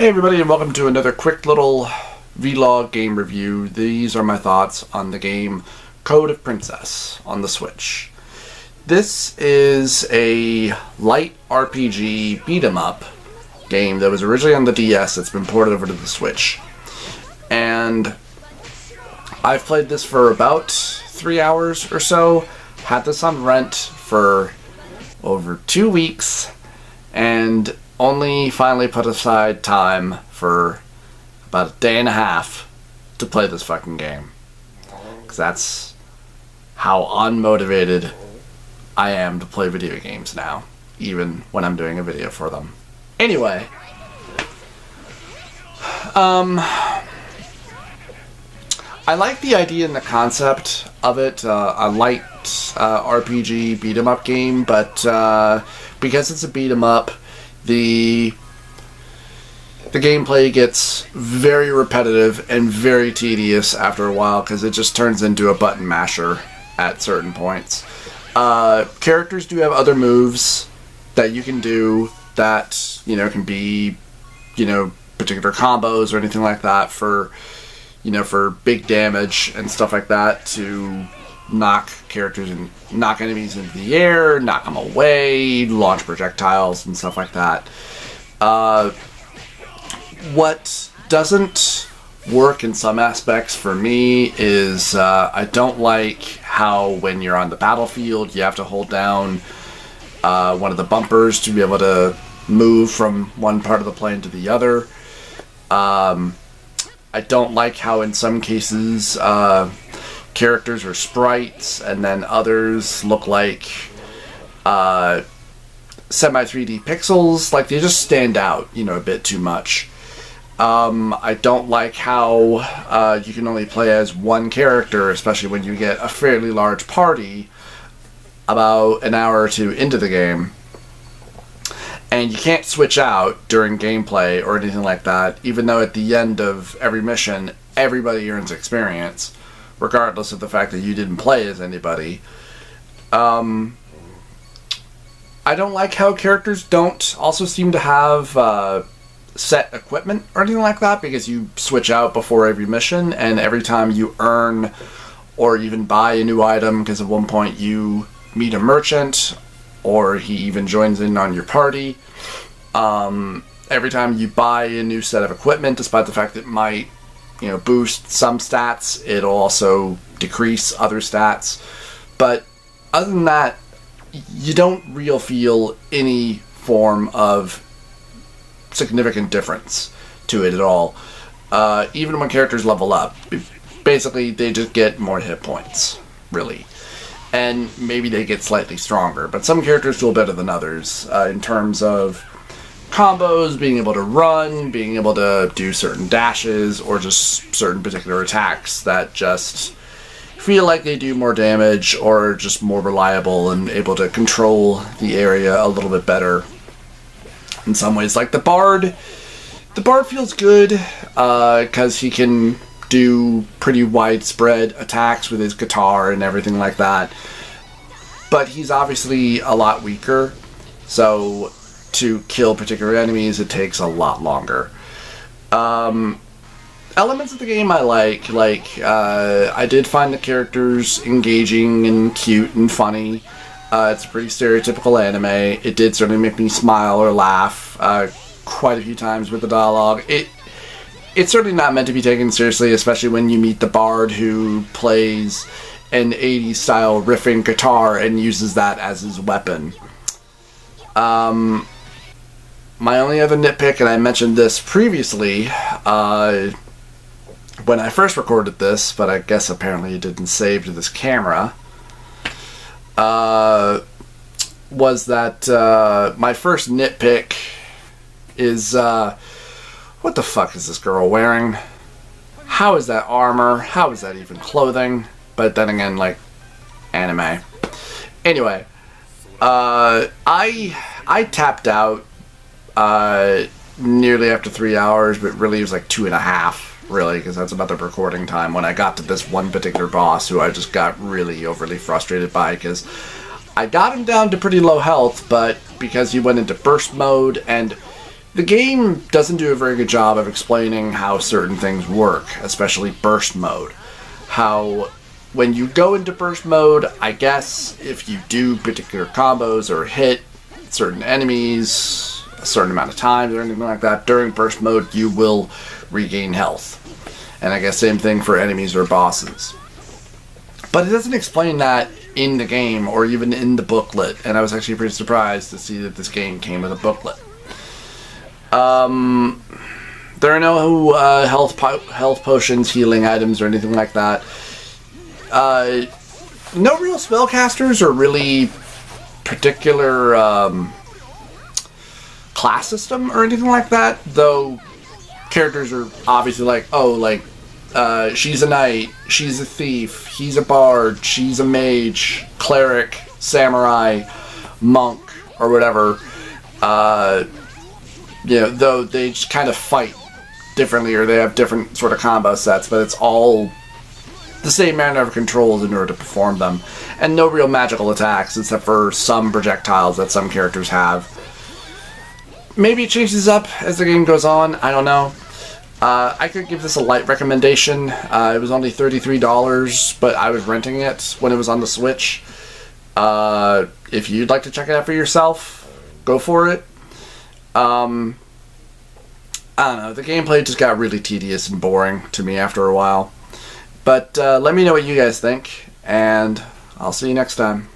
Hey everybody, and welcome to another quick little vlog game review. These are my thoughts on the game Code of Princess on the Switch. This is a light RPG beat-em up game that was originally on the DS that's been ported over to the Switch. And I've played this for about 3 hours or so. Had this on rent for over 2 weeks and only finally put aside time for about a day and a half to play this fucking game. Because that's how unmotivated I am to play video games now, even when I'm doing a video for them. Anyway, I like the idea and the concept of it. A light RPG beat 'em up game, but because it's a beat 'em up, the gameplay gets very repetitive and very tedious after a while because it just turns into a button masher at certain points. Characters do have other moves that you can do that, can be, particular combos or anything like that for big damage and stuff like that to knock enemies into the air, knock them away, launch projectiles and stuff like that. What doesn't work in some aspects for me is I don't like how when you're on the battlefield you have to hold down one of the bumpers to be able to move from one part of the plane to the other. I don't like how in some cases characters are sprites and then others look like semi-3D pixels. Like, they just stand out, a bit too much. I don't like how you can only play as one character, especially when you get a fairly large party about an hour or two into the game. And you can't switch out during gameplay or anything like that, even though at the end of every mission, everybody earns experience, regardless of the fact that you didn't play as anybody. I don't like how characters don't also seem to have set equipment or anything like that, because you switch out before every mission, and every time you earn or even buy a new item, because at one point you meet a merchant or he even joins in on your party. Every time you buy a new set of equipment, despite the fact that it might boost some stats, it'll also decrease other stats. But other than that, you don't really feel any form of significant difference to it at all. Even when characters level up, basically they just get more hit points, really. And maybe they get slightly stronger, but some characters feel better than others in terms of combos, being able to run, being able to do certain dashes, or just certain particular attacks that just feel like they do more damage or just more reliable and able to control the area a little bit better in some ways. Like the Bard feels good because he can do pretty widespread attacks with his guitar and everything like that, but he's obviously a lot weaker, so to kill particular enemies it takes a lot longer. Elements of the game I like I did find the characters engaging and cute and funny. It's a pretty stereotypical anime. It did certainly make me smile or laugh quite a few times with the dialogue. It's certainly not meant to be taken seriously, especially when you meet the Bard who plays an 80s style riffing guitar and uses that as his weapon. My only other nitpick, and I mentioned this previously when I first recorded this, but I guess apparently it didn't save to this camera, was that my first nitpick is what the fuck is this girl wearing? How is that armor? How is that even clothing? But then again, like, anime. Anyway, I tapped out nearly after 3 hours, but really it was like 2.5, really, because that's about the recording time when I got to this one particular boss who I just got really overly frustrated by, because I got him down to pretty low health, but because he went into burst mode and The game doesn't do a very good job of explaining how certain things work, especially burst mode. How when you go into burst mode, I guess if you do particular combos or hit certain enemies a certain amount of times or anything like that, during burst mode you will regain health. And I guess same thing for enemies or bosses. But it doesn't explain that in the game or even in the booklet, and I was actually pretty surprised to see that this game came with a booklet. There are no health potions, healing items, or anything like that. No real spellcasters or really particular class system or anything like that, though characters are obviously like, oh, like, she's a knight, she's a thief, he's a bard, she's a mage, cleric, samurai, monk, or whatever. You know, though they just kind of fight differently, or they have different sort of combo sets, but it's all the same manner of controls in order to perform them. And no real magical attacks, except for some projectiles that some characters have. Maybe it changes up as the game goes on, I don't know. I could give this a light recommendation. It was only $33, but I was renting it when it was on the Switch. If you'd like to check it out for yourself, go for it. I don't know, the gameplay just got really tedious and boring to me after a while. But let me know what you guys think, and I'll see you next time.